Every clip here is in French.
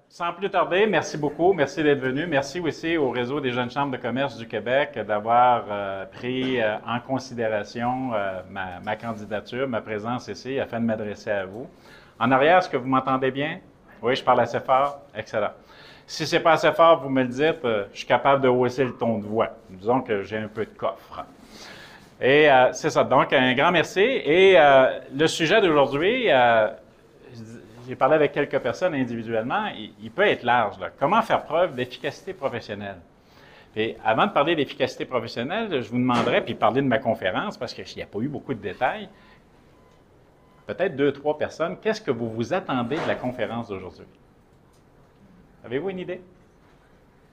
sans plus tarder, merci beaucoup. Merci d'être venu. Merci aussi au Réseau des jeunes chambres de commerce du Québec d'avoir pris en considération ma candidature, ma présence ici, afin de m'adresser à vous. En arrière, est-ce que vous m'entendez bien? Oui, je parle assez fort? Excellent. Si ce n'est pas assez fort, vous me le dites, je suis capable de hausser le ton de voix. Disons que j'ai un peu de coffre. Et c'est ça. Donc, un grand merci. Et le sujet d'aujourd'hui, j'ai parlé avec quelques personnes individuellement, il peut être large. Là. Comment faire preuve d'efficacité professionnelle? Et avant de parler d'efficacité professionnelle, je vous demanderais, puis parler de ma conférence, parce qu'il n'y a pas eu beaucoup de détails, peut-être 2-3 personnes, qu'est-ce que vous vous attendez de la conférence d'aujourd'hui? Avez-vous une idée?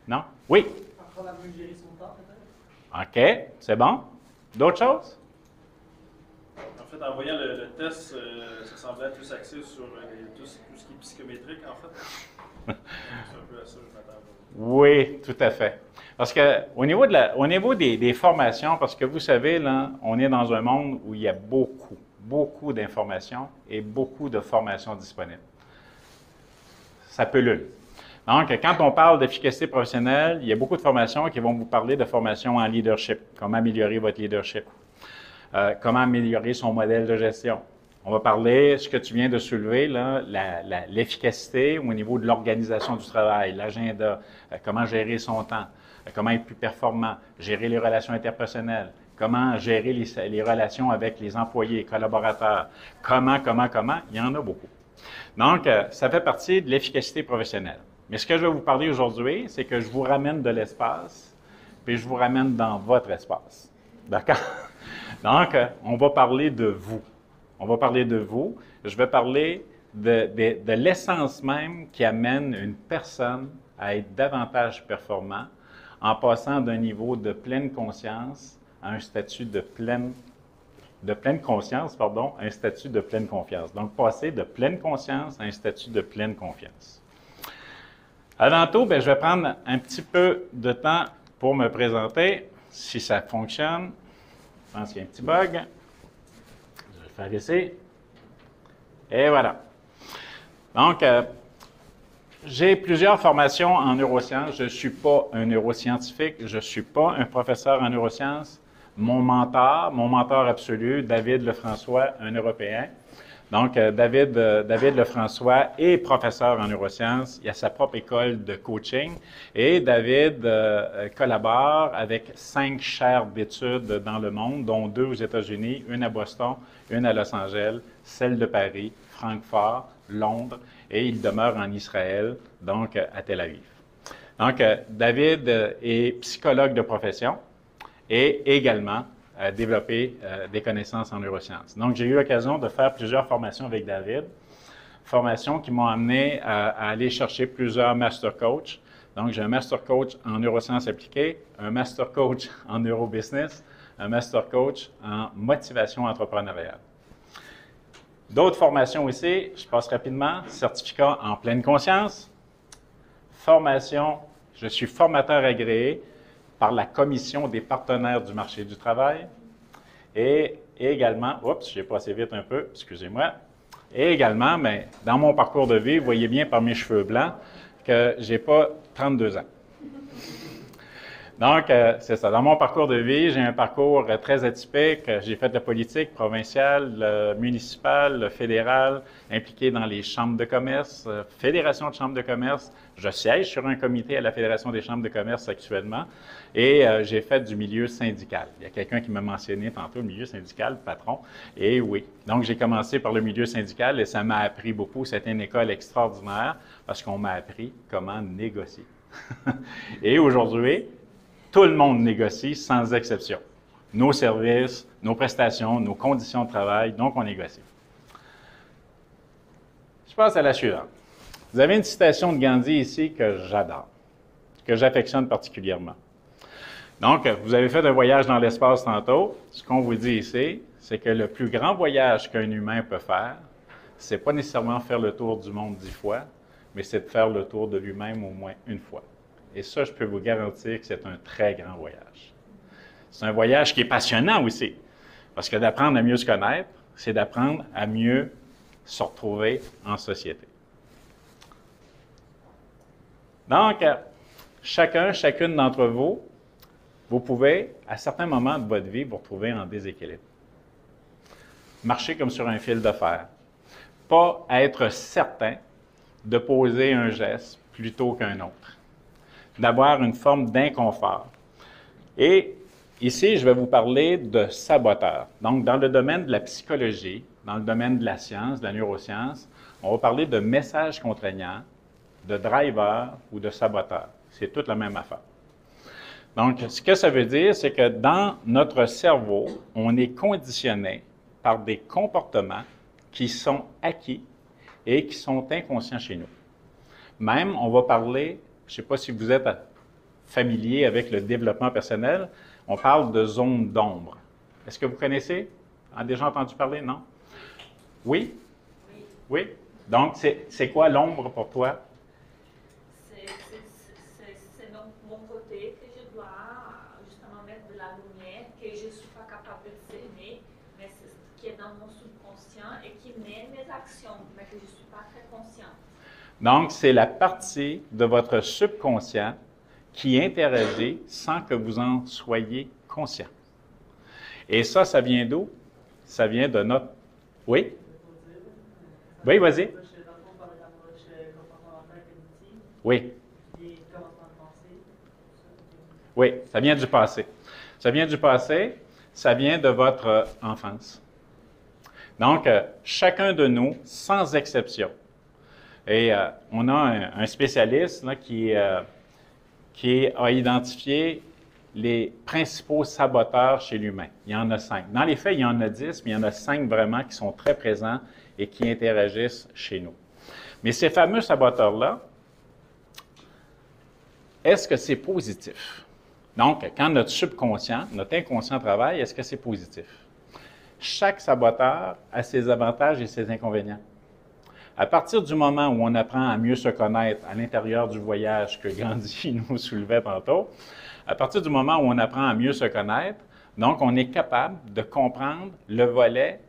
Non? Oui? Apprendre à mieux gérer son temps, peut-être. OK, c'est bon. D'autres choses? En fait, en voyant le test, ça semblait être plus axé sur tout ce qui est psychométrique, en fait. C'est un peu à ça que je m'attends. Oui, tout à fait. Parce que au niveau des formations, parce que vous savez, là, on est dans un monde où il y a beaucoup d'informations et beaucoup de formations disponibles. Ça pullule. Donc, quand on parle d'efficacité professionnelle, il y a beaucoup de formations qui vont vous parler de formation en leadership, comment améliorer votre leadership, comment améliorer son modèle de gestion. On va parler, ce que tu viens de soulever, là, l'efficacité au niveau de l'organisation du travail, l'agenda, comment gérer son temps, comment être plus performant, gérer les relations interpersonnelles, comment gérer les relations avec les employés, collaborateurs, comment, il y en a beaucoup. Donc, ça fait partie de l'efficacité professionnelle. Mais ce que je vais vous parler aujourd'hui, c'est que je vous ramène de l'espace, puis je vous ramène dans votre espace. D'accord? Donc, on va parler de vous. On va parler de vous. Je vais parler de l'essence même qui amène une personne à être davantage performant en passant d'un niveau de pleine conscience à un statut de pleine conscience, à un statut de pleine confiance. Donc, passer de pleine conscience à un statut de pleine confiance. Avant tout, je vais prendre un petit peu de temps pour me présenter, si ça fonctionne. Je pense qu'il y a un petit bug. Je vais le faire ici. Et voilà. Donc, j'ai plusieurs formations en neurosciences. Je ne suis pas un neuroscientifique, je ne suis pas un professeur en neurosciences. Mon mentor absolu, David Lefrançois, un Européen. Donc, David Lefrançois est professeur en neurosciences. Il a sa propre école de coaching. Et David collabore avec 5 chaires d'études dans le monde, dont 2 aux États-Unis, une à Boston, une à Los Angeles, celle de Paris, Francfort, Londres, et il demeure en Israël, donc à Tel Aviv. Donc, David est psychologue de profession et également développer des connaissances en neurosciences. Donc, j'ai eu l'occasion de faire plusieurs formations avec David, formations qui m'ont amené à aller chercher plusieurs master coach. Donc, j'ai un master coach en neurosciences appliquées, un master coach en neurobusiness, un master coach en motivation entrepreneuriale. D'autres formations aussi, je passe rapidement, certificat en pleine conscience, formation, je suis formateur agréé par la Commission des partenaires du marché du travail et également, oups, j'ai passé vite un peu, excusez-moi, et également, mais dans mon parcours de vie, vous voyez bien par mes cheveux blancs que je n'ai pas 32 ans. Donc, c'est ça. Dans mon parcours de vie, j'ai un parcours très atypique. J'ai fait de la politique provinciale, municipale, fédérale, impliqué dans les chambres de commerce, fédération de chambres de commerce. Je siège sur un comité à la Fédération des chambres de commerce actuellement et j'ai fait du milieu syndical. Il y a quelqu'un qui m'a mentionné tantôt le milieu syndical, patron, et oui. Donc, j'ai commencé par le milieu syndical et ça m'a appris beaucoup. C'était une école extraordinaire parce qu'on m'a appris comment négocier. Et aujourd'hui, tout le monde négocie sans exception. Nos services, nos prestations, nos conditions de travail, donc on négocie. Je passe à la suivante. Vous avez une citation de Gandhi ici que j'adore, que j'affectionne particulièrement. Donc, vous avez fait un voyage dans l'espace tantôt. Ce qu'on vous dit ici, c'est que le plus grand voyage qu'un humain peut faire, c'est pas nécessairement faire le tour du monde 10 fois, mais c'est de faire le tour de lui-même au moins une fois. Et ça, je peux vous garantir que c'est un très grand voyage. C'est un voyage qui est passionnant aussi, parce que d'apprendre à mieux se connaître, c'est d'apprendre à mieux se retrouver en société. Donc, chacune d'entre vous, vous pouvez, à certains moments de votre vie, vous retrouver en déséquilibre. Marcher comme sur un fil de fer. Pas être certain de poser un geste plutôt qu'un autre. D'avoir une forme d'inconfort. Et ici, je vais vous parler de saboteurs. Donc, dans le domaine de la psychologie, dans le domaine de la science, de la neuroscience, on va parler de messages contraignants, de drivers ou de saboteurs. C'est toute la même affaire. Donc, ce que ça veut dire, c'est que dans notre cerveau, on est conditionné par des comportements qui sont acquis et qui sont inconscients chez nous. Même, on va parler, je ne sais pas si vous êtes familier avec le développement personnel, on parle de zone d'ombre. Est-ce que vous connaissez? Avez déjà entendu parler? Non? Oui? Oui? Donc, c'est quoi l'ombre pour toi? C'est mon côté que je dois justement mettre de la lumière, que je ne suis pas capable de cerner, mais c'est ce qui est dans mon subconscient et qui mène mes actions, mais que je ne suis pas très consciente. Donc, c'est la partie de votre subconscient qui interagit sans que vous en soyez conscient. Et ça vient d'où? Ça vient de notre... Oui? Oui, vas-y. Oui. Oui, ça vient du passé. Ça vient du passé, ça vient de votre enfance. Donc, chacun de nous, sans exception. Et on a un spécialiste là, qui a identifié les principaux saboteurs chez l'humain. Il y en a 5. Dans les faits, il y en a 10, mais il y en a 5 vraiment qui sont très présents et qui interagissent chez nous. Mais ces fameux saboteurs-là, est-ce que c'est positif? Donc, quand notre subconscient, notre inconscient travaille, est-ce que c'est positif? Chaque saboteur a ses avantages et ses inconvénients. À partir du moment où on apprend à mieux se connaître à l'intérieur du voyage que Gandhi nous soulevait tantôt, à partir du moment où on apprend à mieux se connaître, donc on est capable de comprendre le volet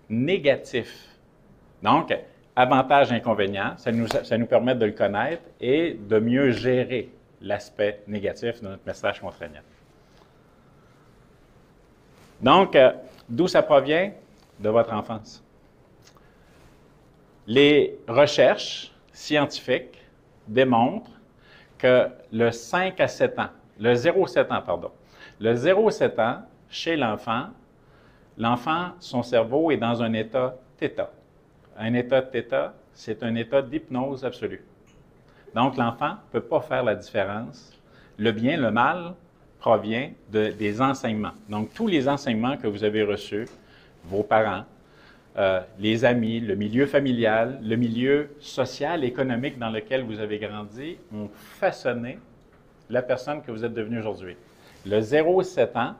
négatif. Donc, avantages, inconvénients, ça nous permet de le connaître et de mieux gérer l'aspect négatif de notre message contraignant. Donc, d'où ça provient? De votre enfance. Les recherches scientifiques démontrent que le 5 à 7 ans, le 0,7 ans, pardon, le 0,7 ans, chez l'enfant, son cerveau est dans un état θ. Un état θ, c'est un état d'hypnose absolue. Donc, l'enfant ne peut pas faire la différence. Le bien, le mal provient des enseignements. Donc, tous les enseignements que vous avez reçus, vos parents, les amis, le milieu familial, le milieu social, économique dans lequel vous avez grandi, ont façonné la personne que vous êtes devenue aujourd'hui. Le 0,7 ans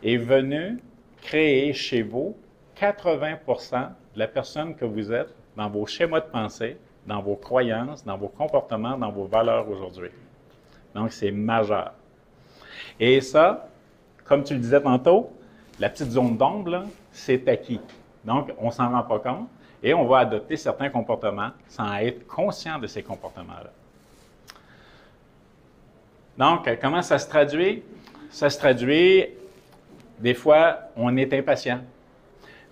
est venu créer chez vous 80% de la personne que vous êtes dans vos schémas de pensée, dans vos croyances, dans vos comportements, dans vos valeurs aujourd'hui. Donc, c'est majeur. Et ça, comme tu le disais tantôt, la petite zone d'ombre, c'est acquis. Donc, on ne s'en rend pas compte et on va adopter certains comportements sans être conscient de ces comportements-là. Donc, comment ça se traduit? Ça se traduit, des fois, on est impatient.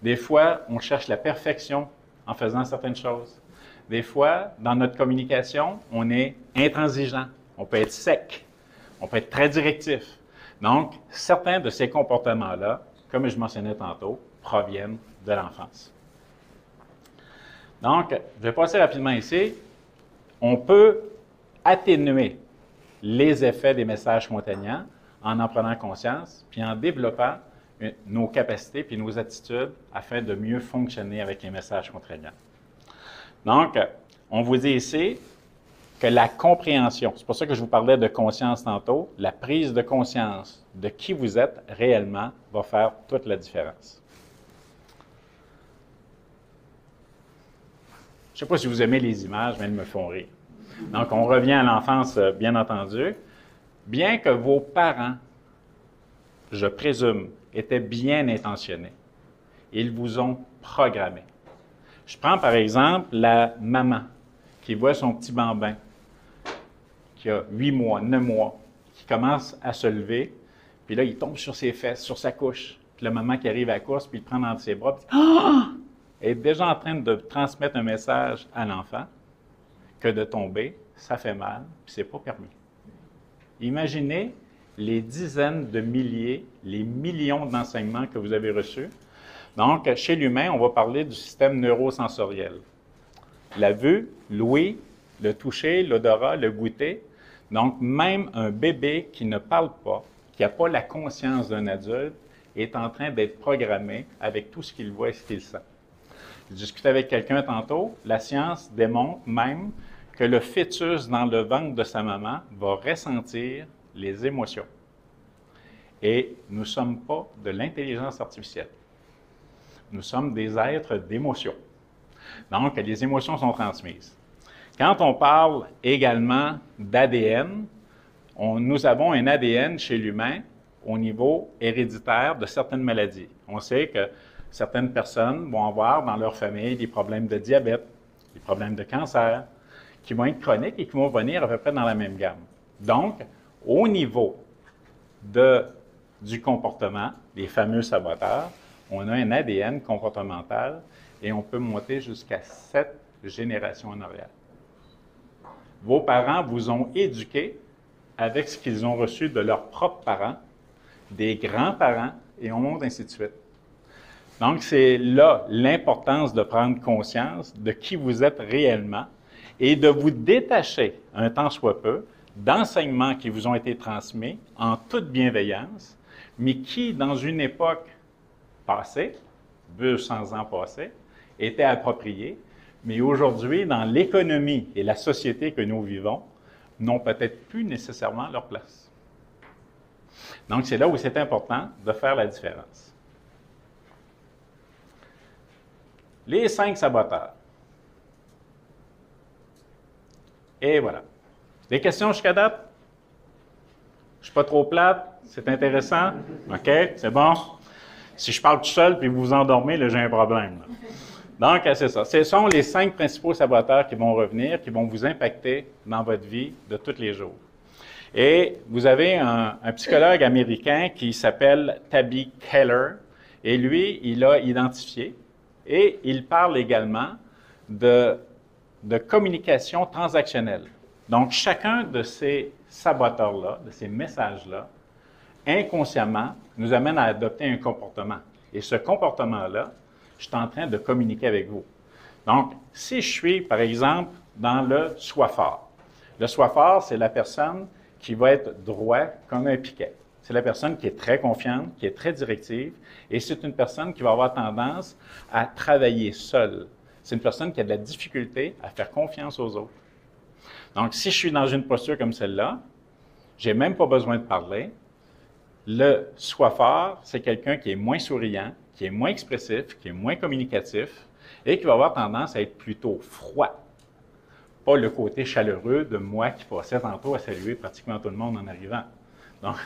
Des fois, on cherche la perfection en faisant certaines choses. Des fois, dans notre communication, on est intransigeant. On peut être sec. On peut être très directif. Donc, certains de ces comportements-là, comme je mentionnais tantôt, proviennent de l'enfance. Donc, je vais passer rapidement ici. On peut atténuer les effets des messages contraignants en prenant conscience, puis en développant nos capacités puis nos attitudes afin de mieux fonctionner avec les messages contraignants. Donc, on vous dit ici que la compréhension, c'est pour ça que je vous parlais de conscience tantôt, la prise de conscience de qui vous êtes réellement va faire toute la différence. Je ne sais pas si vous aimez les images, mais elles me font rire. Donc, on revient à l'enfance, bien entendu. Bien que vos parents, je présume, étaient bien intentionnés, ils vous ont programmé. Je prends par exemple la maman qui voit son petit bambin qui a 8 mois, 9 mois, qui commence à se lever, puis là, il tombe sur ses fesses, sur sa couche. Puis la maman qui arrive à la course, puis il le prend dans ses bras, puis elle est déjà en train de transmettre un message à l'enfant que de tomber, ça fait mal, puis c'est pas permis. Imaginez les dizaines de milliers, les millions d'enseignements que vous avez reçus. Donc, chez l'humain, on va parler du système neurosensoriel. La vue, l'ouïe, le toucher, l'odorat, le goûter. Donc, même un bébé qui ne parle pas, qui n'a pas la conscience d'un adulte, est en train d'être programmé avec tout ce qu'il voit et ce qu'il sent. Je discutais avec quelqu'un tantôt, la science démontre même que le fœtus dans le ventre de sa maman va ressentir les émotions. Et nous ne sommes pas de l'intelligence artificielle. Nous sommes des êtres d'émotions. Donc, les émotions sont transmises. Quand on parle également d'ADN, nous avons un ADN chez l'humain au niveau héréditaire de certaines maladies. On sait que certaines personnes vont avoir dans leur famille des problèmes de diabète, des problèmes de cancer, qui vont être chroniques et qui vont venir à peu près dans la même gamme. Donc, au niveau du comportement, les fameux saboteurs, on a un ADN comportemental et on peut monter jusqu'à 7 générations en arrière. Vos parents vous ont éduqué avec ce qu'ils ont reçu de leurs propres parents, des grands-parents, et on monte ainsi de suite. Donc, c'est là l'importance de prendre conscience de qui vous êtes réellement et de vous détacher, un tant soit peu, d'enseignements qui vous ont été transmis en toute bienveillance, mais qui, dans une époque passée, 200 ans passés, étaient appropriés, mais aujourd'hui, dans l'économie et la société que nous vivons, n'ont peut-être plus nécessairement leur place. Donc, c'est là où c'est important de faire la différence. Les 5 saboteurs. Et voilà. Des questions jusqu'à date? Je ne suis pas trop plate? C'est intéressant? OK, c'est bon? Si je parle tout seul puis vous vous endormez, là, j'ai un problème. Là. Donc, c'est ça. Ce sont les 5 principaux saboteurs qui vont revenir, qui vont vous impacter dans votre vie de tous les jours. Et vous avez un psychologue américain qui s'appelle Tabby Keller, et lui, il a identifié, et il parle également de communication transactionnelle. Donc, chacun de ces saboteurs-là, de ces messages-là, inconsciemment, nous amène à adopter un comportement. Et ce comportement-là, je suis en train de communiquer avec vous. Donc, si je suis, par exemple, dans le soifard. Le soifard, c'est la personne qui va être droit comme un piquet. C'est la personne qui est très confiante, qui est très directive, et c'est une personne qui va avoir tendance à travailler seule. C'est une personne qui a de la difficulté à faire confiance aux autres. Donc, si je suis dans une posture comme celle-là, je n'ai même pas besoin de parler. Le soifard, c'est quelqu'un qui est moins souriant, qui est moins expressif, qui est moins communicatif et qui va avoir tendance à être plutôt froid. Pas le côté chaleureux de moi qui passais tantôt à saluer pratiquement tout le monde en arrivant. Donc,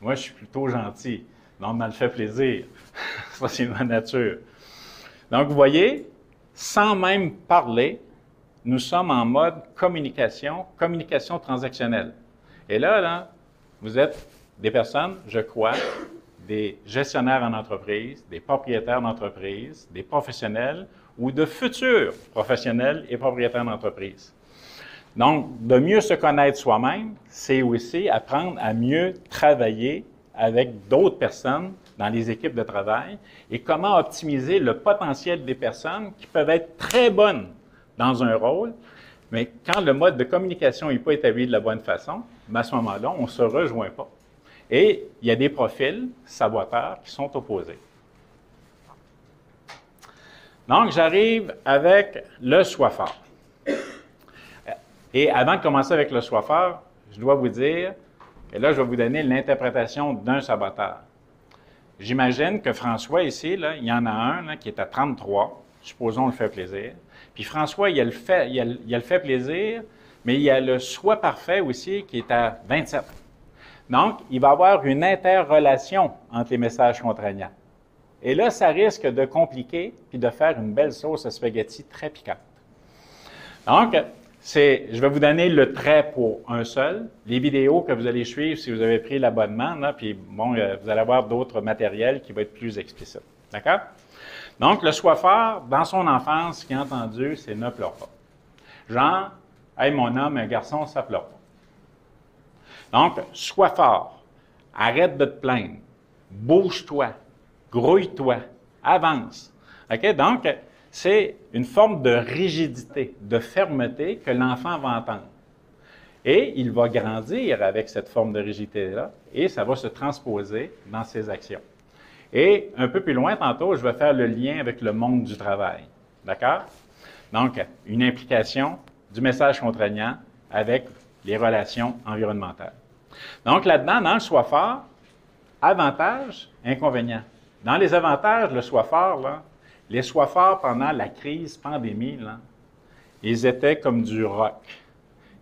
moi, je suis plutôt gentil. Donc, ça me fait plaisir. Ça, c'est ma nature. Donc, vous voyez, sans même parler, nous sommes en mode communication transactionnelle. Et là, vous êtes des personnes, je crois, des gestionnaires en entreprise, des propriétaires d'entreprise, des professionnels ou de futurs professionnels et propriétaires d'entreprise. Donc, de mieux se connaître soi-même, c'est aussi apprendre à mieux travailler avec d'autres personnes dans les équipes de travail et comment optimiser le potentiel des personnes qui peuvent être très bonnes dans un rôle, mais quand le mode de communication n'est pas établi de la bonne façon, à ce moment-là, on ne se rejoint pas. Et il y a des profils saboteurs qui sont opposés. Donc, j'arrive avec le soifard. Et avant de commencer avec le soifard, je dois vous dire, et là, je vais vous donner l'interprétation d'un saboteur. J'imagine que François, ici, là, il y en a un là, qui est à 33, supposons le fait plaisir. Puis François, il a le fait plaisir, mais il y a le soi parfait aussi qui est à 27. Donc, il va y avoir une interrelation entre les messages contraignants. Et là, ça risque de compliquer puis de faire une belle sauce à spaghetti très piquante. Donc, je vais vous donner le trait pour un seul. Les vidéos que vous allez suivre si vous avez pris l'abonnement, là, puis bon, vous allez avoir d'autres matériels qui vont être plus explicites. D'accord? Donc, le soifeur, dans son enfance, ce qu'il a entendu, c'est ne pleure pas. Genre, hey, mon homme, un garçon, ça pleure pas. Donc, sois fort. Arrête de te plaindre. Bouge-toi. Grouille-toi. Avance. OK? Donc, c'est une forme de rigidité, de fermeté que l'enfant va entendre. Et il va grandir avec cette forme de rigidité-là et ça va se transposer dans ses actions. Et un peu plus loin, tantôt, je vais faire le lien avec le monde du travail. D'accord? Donc, une implication du message contraignant avec les relations environnementales. Donc, là-dedans, dans le sois fort, avantages, inconvénients. Dans les avantages, le sois fort, là, les sois forts pendant la crise pandémie, là, ils étaient comme du roc.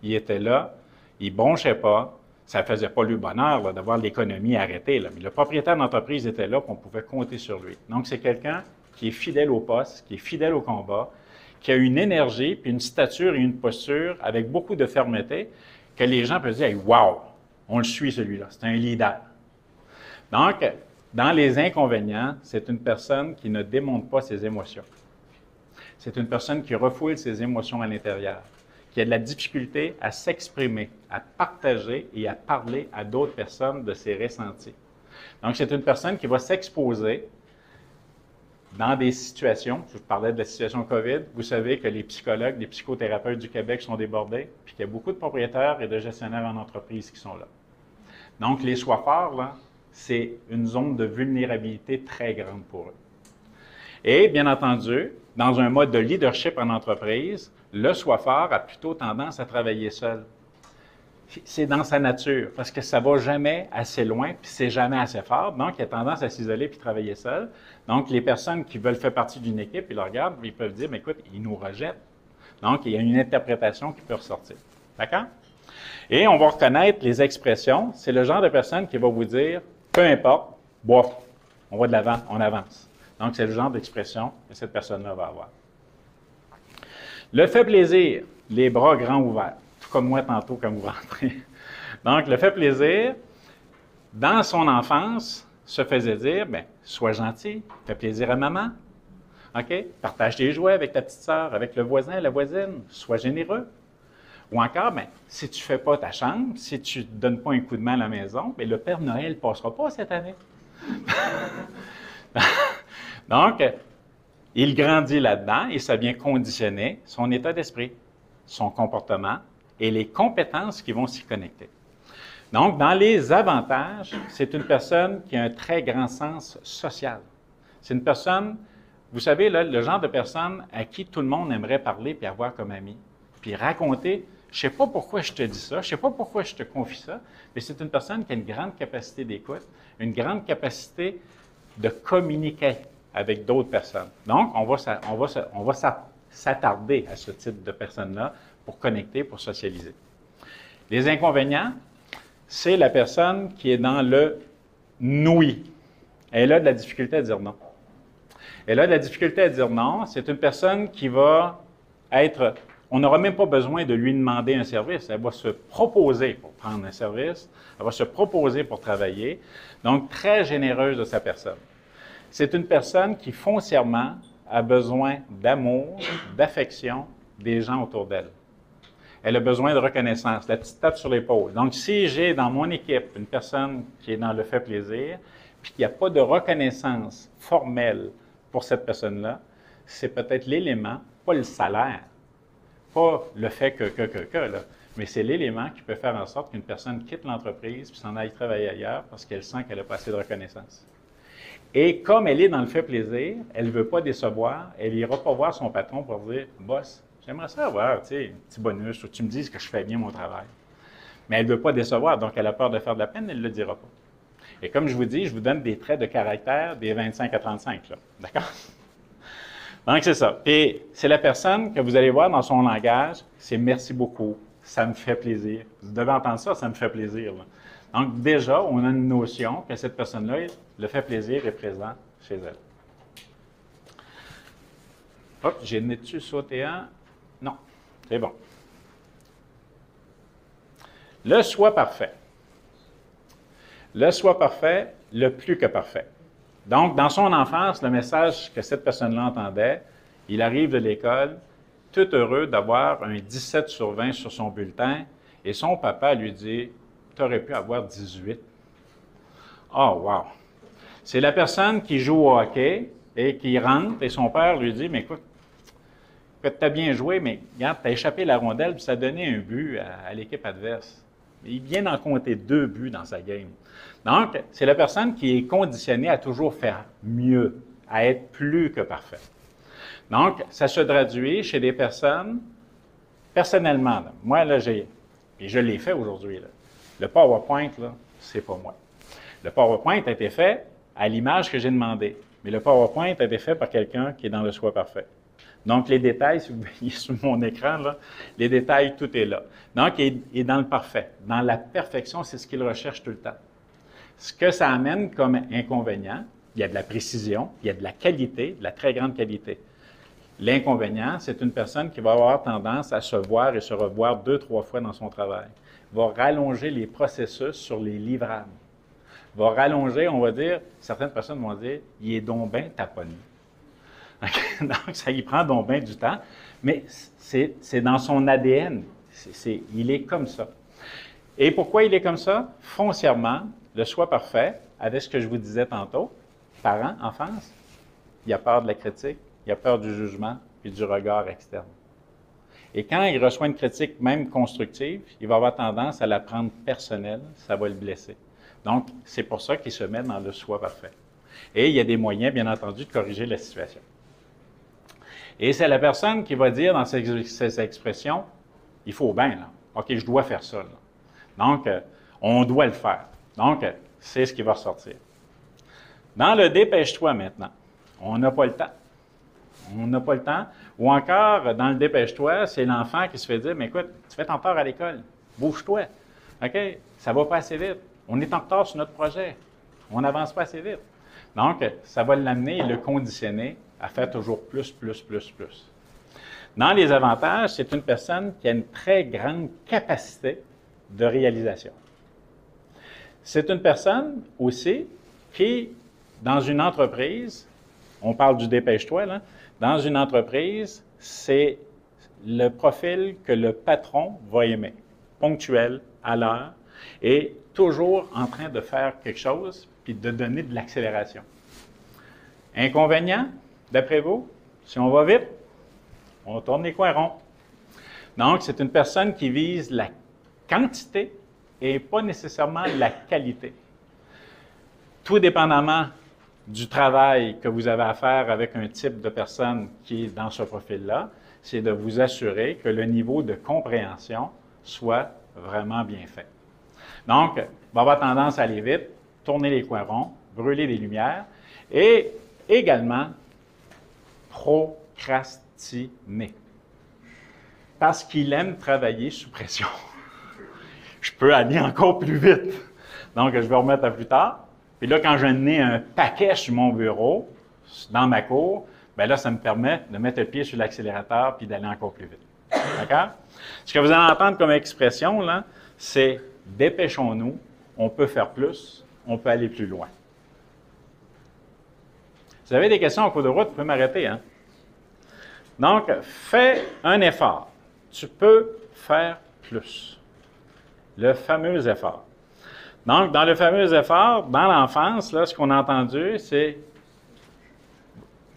Ils étaient là, ils ne bronchaient pas. Ça ne faisait pas le bonheur là, d'avoir l'économie arrêtée. Là. Mais le propriétaire d'entreprise était là, puis on pouvait compter sur lui. Donc, c'est quelqu'un qui est fidèle au poste, qui est fidèle au combat, qui a une énergie, puis une stature et une posture avec beaucoup de fermeté, que les gens peuvent dire hey, « Wow! On le suit celui-là, c'est un leader. » Donc, dans les inconvénients, c'est une personne qui ne démontre pas ses émotions. C'est une personne qui refoule ses émotions à l'intérieur, qui a de la difficulté à s'exprimer, à partager et à parler à d'autres personnes de ses ressentis. Donc, c'est une personne qui va s'exposer dans des situations, je vous parlais de la situation COVID, vous savez que les psychologues, les psychothérapeutes du Québec sont débordés, puis qu'il y a beaucoup de propriétaires et de gestionnaires en entreprise qui sont là. Donc, les sois forts, là, c'est une zone de vulnérabilité très grande pour eux. Et, bien entendu, dans un mode de leadership en entreprise, le sois fort a plutôt tendance à travailler seul. C'est dans sa nature, parce que ça ne va jamais assez loin, puis c'est jamais assez fort. Donc, il a tendance à s'isoler puis travailler seul. Donc, les personnes qui veulent faire partie d'une équipe, ils le regardent, ils peuvent dire, mais écoute, ils nous rejettent. Donc, il y a une interprétation qui peut ressortir. D'accord? Et on va reconnaître les expressions. C'est le genre de personne qui va vous dire, peu importe, bof, on va de l'avant, on avance. Donc, c'est le genre d'expression que cette personne-là va avoir. Le fait plaisir, les bras grands ouverts, tout comme moi tantôt quand vous rentrez. Donc, le fait plaisir, dans son enfance, se faisait dire, bien, sois gentil, fais plaisir à maman, OK? Partage tes jouets avec ta petite sœur, avec le voisin, la voisine, sois généreux. Ou encore, bien, si tu ne fais pas ta chambre, si tu ne donnes pas un coup de main à la maison, bien, le Père Noël ne passera pas cette année. Donc, il grandit là-dedans et ça vient conditionner son état d'esprit, son comportement et les compétences qui vont s'y connecter. Donc, dans les avantages, c'est une personne qui a un très grand sens social. C'est une personne, vous savez, là, le genre de personne à qui tout le monde aimerait parler puis avoir comme ami, puis raconter. Je ne sais pas pourquoi je te dis ça, je ne sais pas pourquoi je te confie ça, mais c'est une personne qui a une grande capacité d'écoute, une grande capacité de communiquer avec d'autres personnes. Donc, on va s'attarder à ce type de personnes-là pour connecter, pour socialiser. Les inconvénients, c'est la personne qui est dans le « oui ». Elle a de la difficulté à dire non. Elle a de la difficulté à dire non. C'est une personne qui va être... On n'aura même pas besoin de lui demander un service. Elle va se proposer pour prendre un service. Elle va se proposer pour travailler. Donc, très généreuse de sa personne. C'est une personne qui, foncièrement, a besoin d'amour, d'affection des gens autour d'elle. Elle a besoin de reconnaissance, la petite tape sur l'épaule. Donc, si j'ai dans mon équipe une personne qui est dans le fait plaisir, puis qu'il n'y a pas de reconnaissance formelle pour cette personne-là, c'est peut-être l'élément, pas le salaire, pas le fait que là, mais c'est l'élément qui peut faire en sorte qu'une personne quitte l'entreprise puis s'en aille travailler ailleurs parce qu'elle sent qu'elle n'a pas assez de reconnaissance. Et comme elle est dans le fait plaisir, elle ne veut pas décevoir, elle n'ira pas voir son patron pour dire « Boss, j'aimerais ça avoir un petit bonus ou tu me dises que je fais bien mon travail. » Mais elle ne veut pas décevoir, donc elle a peur de faire de la peine, elle ne le dira pas. Et comme je vous dis, je vous donne des traits de caractère des 25 à 35, là. D'accord? Donc, c'est ça. Et c'est la personne que vous allez voir dans son langage, c'est « merci beaucoup, ça me fait plaisir ». Vous devez entendre ça, ça me fait plaisir. Là. Donc, déjà, on a une notion que cette personne-là, le fait plaisir est présent chez elle. Hop, j'ai dessus sauté un. Non, c'est bon. Le soi parfait. Le soi parfait, le plus que parfait. Donc, dans son enfance, le message que cette personne-là entendait, il arrive de l'école, tout heureux d'avoir un 17 sur 20 sur son bulletin, et son papa lui dit « Tu aurais pu avoir 18. » Oh, wow! C'est la personne qui joue au hockey et qui rentre, et son père lui dit « Mais écoute, tu as bien joué, mais regarde, tu as échappé la rondelle, puis ça a donné un but à l'équipe adverse. » Il vient d'en compter 2 buts dans sa game. Donc, c'est la personne qui est conditionnée à toujours faire mieux, à être plus que parfait. Donc, ça se traduit chez des personnes, personnellement, là, moi, là, et je l'ai fait aujourd'hui, là, le PowerPoint, là, c'est pas moi. Le PowerPoint a été fait à l'image que j'ai demandé, mais le PowerPoint a été fait par quelqu'un qui est dans le soi parfait. Donc, les détails, si vous voyez sur mon écran, là, les détails, tout est là. Donc, il est dans le parfait. Dans la perfection, c'est ce qu'il recherche tout le temps. Ce que ça amène comme inconvénient, il y a de la précision, il y a de la qualité, de la très grande qualité. L'inconvénient, c'est une personne qui va avoir tendance à se voir et se revoir 2-3 fois dans son travail. Va rallonger les processus sur les livrables. Va rallonger, on va dire, certaines personnes vont dire, il est donc bien taponné. Donc, ça y prend donc bien du temps, mais c'est dans son ADN. Il est comme ça. Et pourquoi il est comme ça? Foncièrement, le soi parfait, avec ce que je vous disais tantôt, parents, enfance, il a peur de la critique, il a peur du jugement et du regard externe. Et quand il reçoit une critique, même constructive, il va avoir tendance à la prendre personnelle, ça va le blesser. Donc, c'est pour ça qu'il se met dans le soi parfait. Et il y a des moyens, bien entendu, de corriger la situation. Et c'est la personne qui va dire dans ces expressions, il faut bien, là. OK, je dois faire ça, là. Donc, on doit le faire. Donc, c'est ce qui va ressortir. Dans le dépêche-toi maintenant, on n'a pas le temps. On n'a pas le temps. Ou encore, dans le dépêche-toi, c'est l'enfant qui se fait dire, mais écoute, tu fais ton tort à l'école, bouge-toi. OK, ça va pas assez vite. On est en retard sur notre projet. On n'avance pas assez vite. Donc, ça va l'amener et le conditionner à faire toujours plus, plus, plus, plus. Dans les avantages, c'est une personne qui a une très grande capacité de réalisation. C'est une personne aussi qui, dans une entreprise, on parle du dépêche-toi, là, dans une entreprise, c'est le profil que le patron va aimer. Ponctuel, à l'heure, et toujours en train de faire quelque chose, puis de donner de l'accélération. Inconvénient, d'après vous, si on va vite, on tourne les coins ronds. Donc, c'est une personne qui vise la quantité et pas nécessairement la qualité. Tout dépendamment du travail que vous avez à faire avec un type de personne qui est dans ce profil-là, c'est de vous assurer que le niveau de compréhension soit vraiment bien fait. Donc, va avoir tendance à aller vite, tourner les coins ronds, brûler des lumières et également procrastiner. Parce qu'il aime travailler sous pression. Je peux aller encore plus vite. Donc, je vais remettre à plus tard. Puis là, quand j'en ai un paquet sur mon bureau, dans ma cour, bien là, ça me permet de mettre le pied sur l'accélérateur puis d'aller encore plus vite. D'accord? Ce que vous allez entendre comme expression, là, c'est « dépêchons-nous, on peut faire plus, on peut aller plus loin ». Si vous avez des questions en cours de route, vous pouvez m'arrêter, hein? Donc, fais un effort. Tu peux faire plus. Le fameux effort. Donc, dans le fameux effort, dans l'enfance, là, ce qu'on a entendu, c'est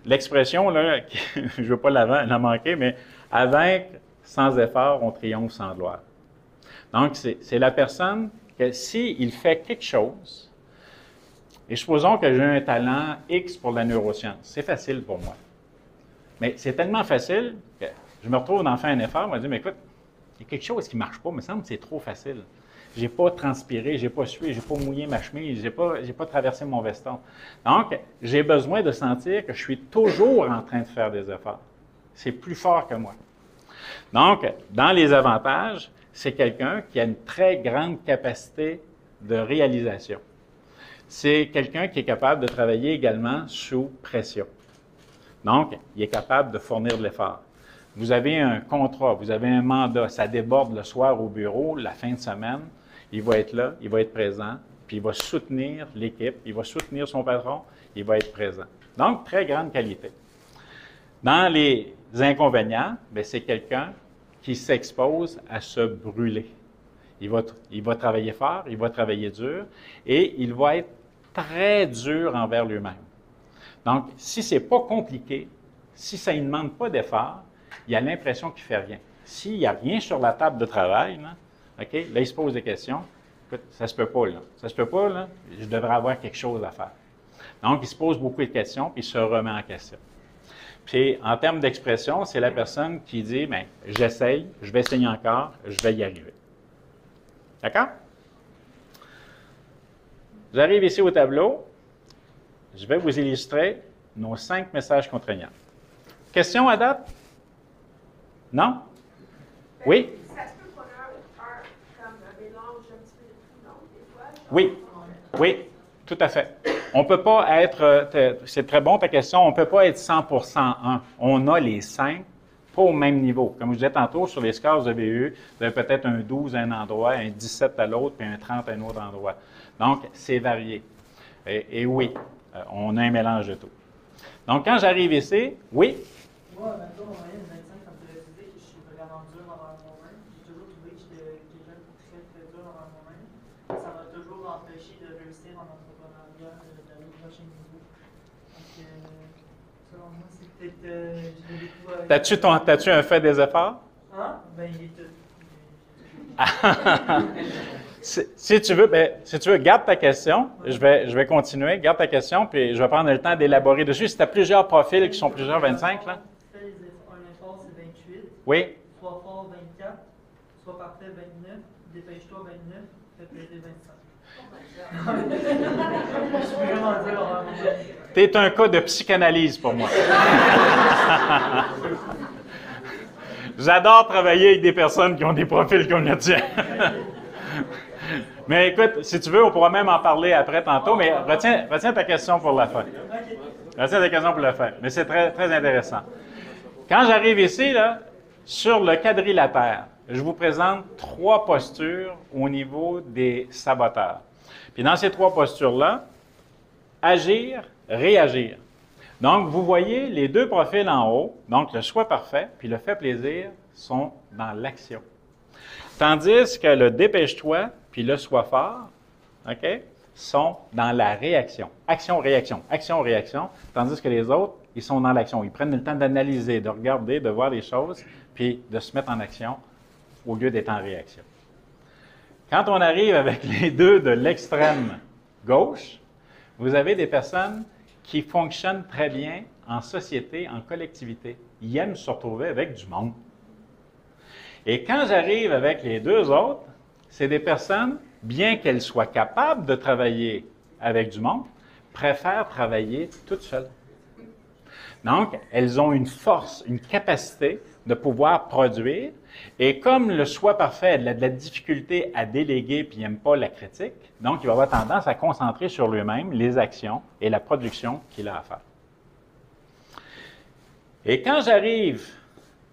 l'expression, là, je ne veux pas la manquer, mais « à vaincre sans effort, on triomphe sans gloire ». Donc, c'est la personne que s'il fait quelque chose, et supposons que j'ai un talent X pour la neuroscience, c'est facile pour moi. Mais c'est tellement facile que je me retrouve d'en faire un effort, je me dis, mais écoute, il y a quelque chose qui ne marche pas, il me semble que c'est trop facile. Je n'ai pas transpiré, je n'ai pas sué, je n'ai pas mouillé ma chemise, je n'ai pas traversé mon veston. Donc, j'ai besoin de sentir que je suis toujours en train de faire des efforts. C'est plus fort que moi. Donc, dans les avantages, c'est quelqu'un qui a une très grande capacité de réalisation. C'est quelqu'un qui est capable de travailler également sous pression. Donc, il est capable de fournir de l'effort. Vous avez un contrat, vous avez un mandat, ça déborde le soir au bureau, la fin de semaine, il va être là, il va être présent, puis il va soutenir l'équipe, il va soutenir son patron, il va être présent. Donc, très grande qualité. Dans les inconvénients, c'est quelqu'un qui s'expose à se brûler. Il va travailler fort, il va travailler dur, et il va être très dur envers lui-même. Donc, si ce n'est pas compliqué, si ça ne demande pas d'effort, il a l'impression qu'il ne fait rien. S'il n'y a rien sur la table de travail, là, là, il se pose des questions. Écoute, ça ne se peut pas, là. Ça ne se peut pas, là. Je devrais avoir quelque chose à faire. Donc, il se pose beaucoup de questions, puis il se remet en question. Puis, en termes d'expression, c'est la personne qui dit, bien, j'essaye, je vais essayer encore, je vais y arriver. D'accord? J'arrive ici au tableau. Je vais vous illustrer nos 5 messages contraignants. Question à date? Non? Oui? Ça se peut qu'on a comme un mélange un petit peu de tout, non? Des fois? Oui. Oui, tout à fait. On ne peut pas être, c'est très bon ta question, on ne peut pas être 100% un. On a les 5, pas au même niveau. Comme je disais tantôt, sur les scores que vous avez eu, vous avez peut-être un 12 à un endroit, un 17 à l'autre, puis un 30 à un autre endroit. Donc, c'est varié. Et oui, on a un mélange de tout. Donc, quand j'arrive ici, oui? Moi, maintenant, en moyenne, 25, comme tu l'as dit, je suis vraiment dur envers moi-même. J'ai toujours trouvé que j'étais quelqu'un de très, très dur envers moi-même. Ça m'a toujours empêché de réussir en entrepreneuriat, d'aller au prochain niveau. Donc, selon moi, c'est peut-être. Je l'ai découvert. T'as-tu un fait des efforts? Hein? Ben, il est tout. Si tu veux, garde ta question. Je vais continuer. Garde ta question, puis je vais prendre le temps d'élaborer dessus. Si tu as plusieurs profils qui sont plusieurs 25, là. Un effort, c'est 28. Oui. Soit fort, 24. Soit parfait, 29. Dépêche-toi, 29. Fais plaisir, 25. Je suis vraiment dur envers moi-même. Tu es un cas de psychanalyse pour moi. J'adore travailler avec des personnes qui ont des profils comme le tien. Mais écoute, si tu veux, on pourra même en parler après tantôt, mais retiens ta question pour la fin. Retiens ta question pour la fin. Mais c'est très, très intéressant. Quand j'arrive ici, là, sur le quadrilatère, je vous présente 3 postures au niveau des saboteurs. Puis dans ces 3 postures-là, agir, réagir. Donc, vous voyez les 2 profils en haut, donc le soi parfait puis le fait plaisir, sont dans l'action. Tandis que le dépêche-toi puis le sois fort, sont dans la réaction. Action-réaction, action-réaction, tandis que les autres, ils sont dans l'action. Ils prennent le temps d'analyser, de regarder, de voir les choses, puis de se mettre en action au lieu d'être en réaction. Quand on arrive avec les 2 de l'extrême gauche, vous avez des personnes qui fonctionnent très bien en société, en collectivité. Ils aiment se retrouver avec du monde. Et quand j'arrive avec les 2 autres, c'est des personnes, bien qu'elles soient capables de travailler avec du monde, préfèrent travailler toutes seules. Donc, elles ont une force, une capacité de pouvoir produire. Et comme le soi parfait a de la difficulté à déléguer puis n'aime pas la critique, donc il va avoir tendance à concentrer sur lui-même les actions et la production qu'il a à faire. Et quand j'arrive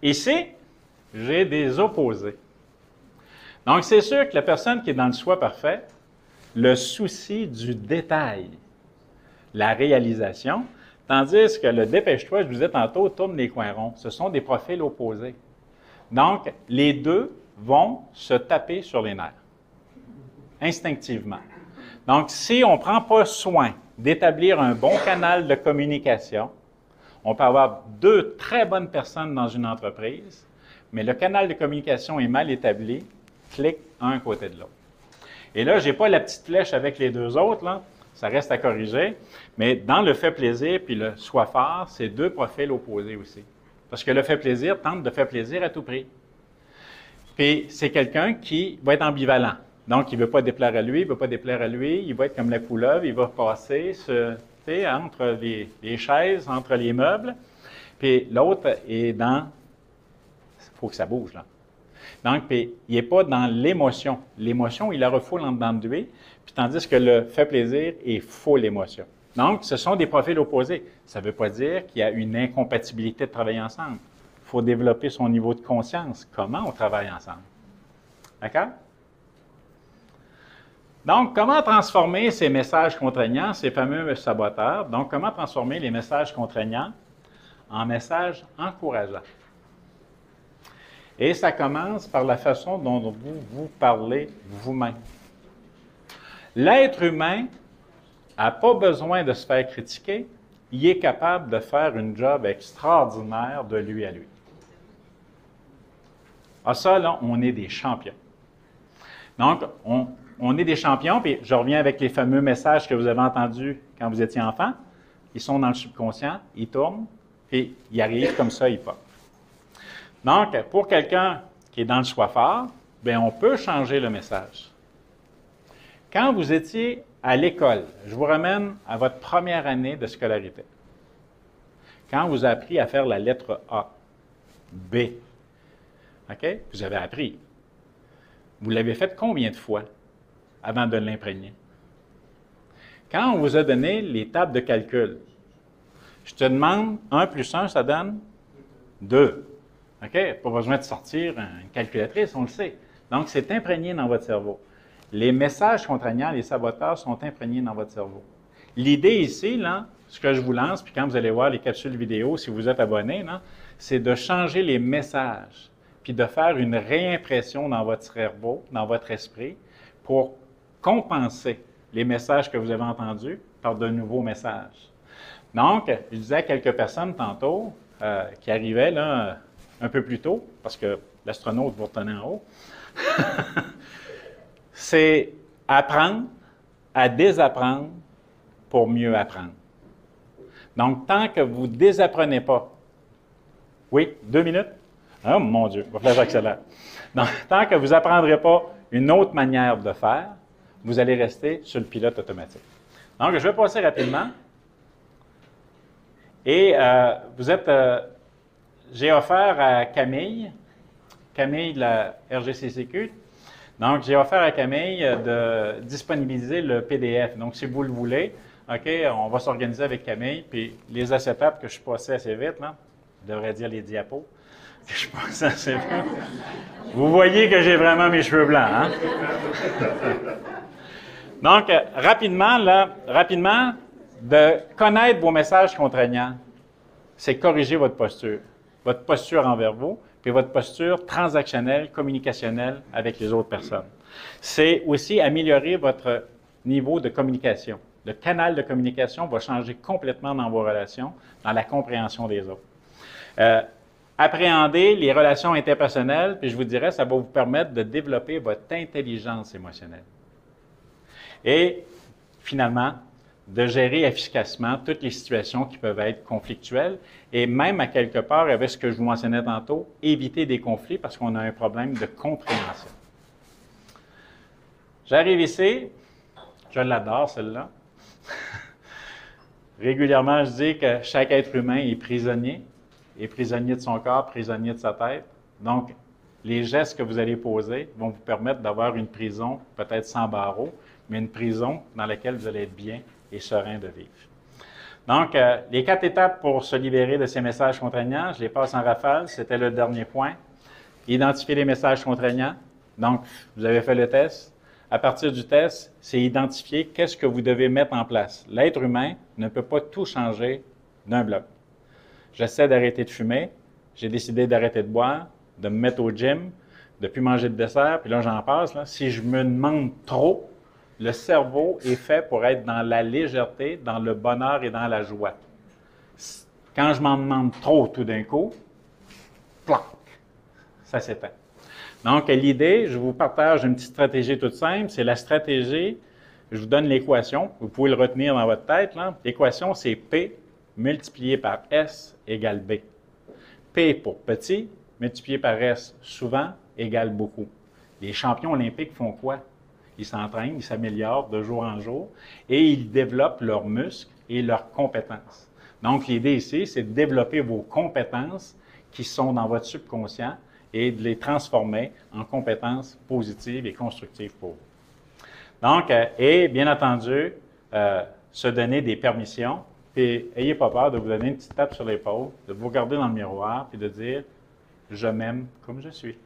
ici, j'ai des opposés. Donc, c'est sûr que la personne qui est dans le soi parfait, le souci du détail, la réalisation, tandis que le dépêche-toi, je vous disais tantôt, tourne les coins ronds. Ce sont des profils opposés. Donc, les 2 vont se taper sur les nerfs, instinctivement. Donc, si on ne prend pas soin d'établir un bon canal de communication, on peut avoir 2 très bonnes personnes dans une entreprise, mais le canal de communication est mal établi, clique un à côté de l'autre. Et là, je n'ai pas la petite flèche avec les 2 autres, là. Ça reste à corriger, mais dans le fait plaisir puis le soi fort, c'est 2 profils opposés aussi. Parce que le fait plaisir tente de faire plaisir à tout prix. Puis c'est quelqu'un qui va être ambivalent. Donc, il ne veut pas déplaire à lui, il ne veut pas déplaire à lui, il va être comme la couleuvre, il va passer entre les chaises, entre les meubles. Puis l'autre est dans... Il faut que ça bouge, là. Donc, puis, il n'est pas dans l'émotion. L'émotion, il la refoule en dedans de lui, puis tandis que le fait plaisir est full émotion. Donc, ce sont des profils opposés. Ça ne veut pas dire qu'il y a une incompatibilité de travailler ensemble. Il faut développer son niveau de conscience. Comment on travaille ensemble? D'accord? Donc, comment transformer ces messages contraignants, ces fameux saboteurs? Donc, comment transformer les messages contraignants en messages encourageants? Et ça commence par la façon dont vous vous parlez vous-même. L'être humain n'a pas besoin de se faire critiquer, il est capable de faire une job extraordinaire de lui à lui. Ah ça, là, on est des champions. Donc, on est des champions, puis je reviens avec les fameux messages que vous avez entendus quand vous étiez enfant. Ils sont dans le subconscient, ils tournent, puis ils arrivent comme ça, ils pop. Donc, pour quelqu'un qui est dans le choix fort, bien, on peut changer le message. Quand vous étiez à l'école, je vous ramène à votre première année de scolarité. Quand vous avez appris à faire la lettre A, B, OK? Vous avez appris. Vous l'avez fait combien de fois avant de l'imprégner? Quand on vous a donné les tables de calcul, je te demande 1 plus 1, ça donne 2. OK? Pas besoin de sortir une calculatrice, on le sait. Donc, c'est imprégné dans votre cerveau. Les messages contraignants, les saboteurs sont imprégnés dans votre cerveau. L'idée ici, là, ce que je vous lance, puis quand vous allez voir les capsules vidéo, si vous êtes abonné, là, c'est de changer les messages, puis de faire une réimpression dans votre cerveau, dans votre esprit, pour compenser les messages que vous avez entendus par de nouveaux messages. Donc, je disais à quelques personnes tantôt qui arrivaient là, un peu plus tôt, parce que l'astronaute vous retenait en haut, c'est apprendre à désapprendre pour mieux apprendre. Donc, tant que vous ne désapprenez pas, oui, 2 minutes? Oh mon Dieu, il va falloir que j'accélère. Donc, tant que vous n'apprendrez pas une autre manière de faire, vous allez rester sur le pilote automatique. Donc, je vais passer rapidement. Et j'ai offert à Camille de la RGCCQ, donc j'ai offert à Camille de disponibiliser le PDF. Donc, si vous le voulez, OK, on va s'organiser avec Camille, puis les acétates que je passais assez vite, là, je devrais dire les diapos, que je passais assez vite. Vous voyez que j'ai vraiment mes cheveux blancs, hein? Donc, rapidement, de connaître vos messages contraignants, c'est corriger votre posture envers vous, puis votre posture transactionnelle, communicationnelle avec les autres personnes. C'est aussi améliorer votre niveau de communication. Le canal de communication va changer complètement dans vos relations, dans la compréhension des autres. Appréhender les relations interpersonnelles, puis je vous dirais, ça va vous permettre de développer votre intelligence émotionnelle. Et finalement, de gérer efficacement toutes les situations qui peuvent être conflictuelles et même à quelque part, avec ce que je vous mentionnais tantôt, éviter des conflits parce qu'on a un problème de compréhension. J'arrive ici, je l'adore celle-là. Régulièrement, je dis que chaque être humain est prisonnier de son corps, prisonnier de sa tête. Donc, les gestes que vous allez poser vont vous permettre d'avoir une prison, peut-être sans barreaux, mais une prison dans laquelle vous allez être bien et serein de vivre. Donc, les 4 étapes pour se libérer de ces messages contraignants, je les passe en rafale, c'était le dernier point. Identifier les messages contraignants. Donc, vous avez fait le test. À partir du test, c'est identifier qu'est-ce que vous devez mettre en place. L'être humain ne peut pas tout changer d'un bloc. J'essaie d'arrêter de fumer, j'ai décidé d'arrêter de boire, de me mettre au gym, de ne plus manger de dessert, puis là, j'en passe. Là. Si je me demande trop, le cerveau est fait pour être dans la légèreté, dans le bonheur et dans la joie. Quand je m'en demande trop tout d'un coup, ploc, ça s'éteint. Donc, l'idée, je vous partage une petite stratégie toute simple, c'est la stratégie, je vous donne l'équation, vous pouvez le retenir dans votre tête. L'équation, c'est P multiplié par S égale B. P pour petit, multiplié par S souvent, égale beaucoup. Les champions olympiques font quoi? Ils s'entraînent, ils s'améliorent de jour en jour et ils développent leurs muscles et leurs compétences. Donc, l'idée ici, c'est de développer vos compétences qui sont dans votre subconscient et de les transformer en compétences positives et constructives pour vous. Donc, et bien entendu, se donner des permissions, et n'ayez pas peur de vous donner une petite tape sur l'épaule, de vous regarder dans le miroir et de dire « Je m'aime comme je suis ».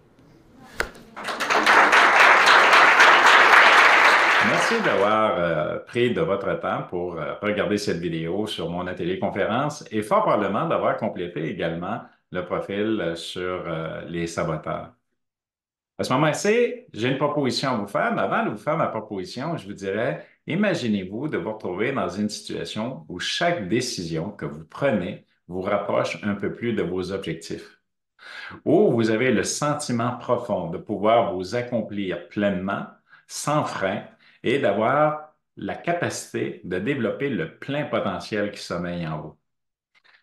Merci d'avoir pris de votre temps pour regarder cette vidéo sur mon atelier conférence et fort probablement d'avoir complété également le profil sur les saboteurs. À ce moment-ci, j'ai une proposition à vous faire, mais avant de vous faire ma proposition, je vous dirais, imaginez-vous de vous retrouver dans une situation où chaque décision que vous prenez vous rapproche un peu plus de vos objectifs, où vous avez le sentiment profond de pouvoir vous accomplir pleinement, sans frein, et d'avoir la capacité de développer le plein potentiel qui sommeille en vous.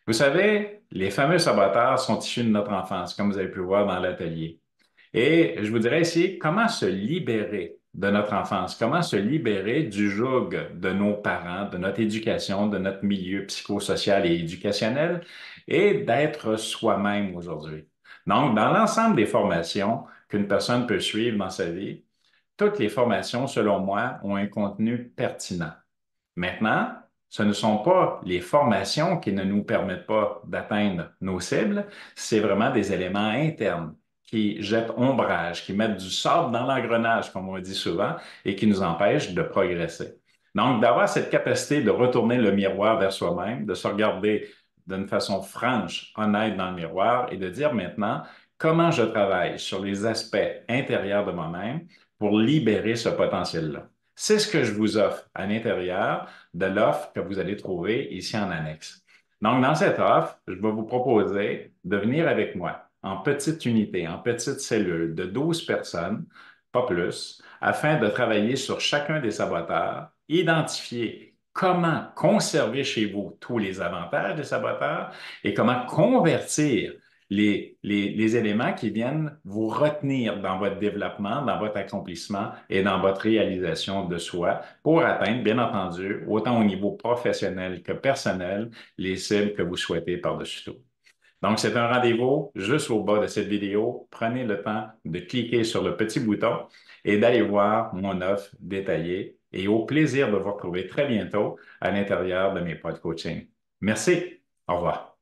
Vous savez, les fameux saboteurs sont issus de notre enfance, comme vous avez pu voir dans l'atelier. Et je vous dirais ici, comment se libérer de notre enfance, comment se libérer du joug de nos parents, de notre éducation, de notre milieu psychosocial et éducationnel, et d'être soi-même aujourd'hui. Donc, dans l'ensemble des formations qu'une personne peut suivre dans sa vie, toutes les formations, selon moi, ont un contenu pertinent. Maintenant, ce ne sont pas les formations qui ne nous permettent pas d'atteindre nos cibles, c'est vraiment des éléments internes qui jettent ombrage, qui mettent du sable dans l'engrenage, comme on dit souvent, et qui nous empêchent de progresser. Donc, d'avoir cette capacité de retourner le miroir vers soi-même, de se regarder d'une façon franche, honnête dans le miroir et de dire maintenant comment je travaille sur les aspects intérieurs de moi-même pour libérer ce potentiel-là. C'est ce que je vous offre à l'intérieur de l'offre que vous allez trouver ici en annexe. Donc, dans cette offre, je vais vous proposer de venir avec moi en petite unité, en petite cellule de 12 personnes, pas plus, afin de travailler sur chacun des saboteurs, identifier comment conserver chez vous tous les avantages des saboteurs et comment convertir les éléments qui viennent vous retenir dans votre développement, dans votre accomplissement et dans votre réalisation de soi pour atteindre, bien entendu, autant au niveau professionnel que personnel, les cibles que vous souhaitez par-dessus tout. Donc, c'est un rendez-vous juste au bas de cette vidéo. Prenez le temps de cliquer sur le petit bouton et d'aller voir mon offre détaillée et au plaisir de vous retrouver très bientôt à l'intérieur de mes pods coaching. Merci. Au revoir.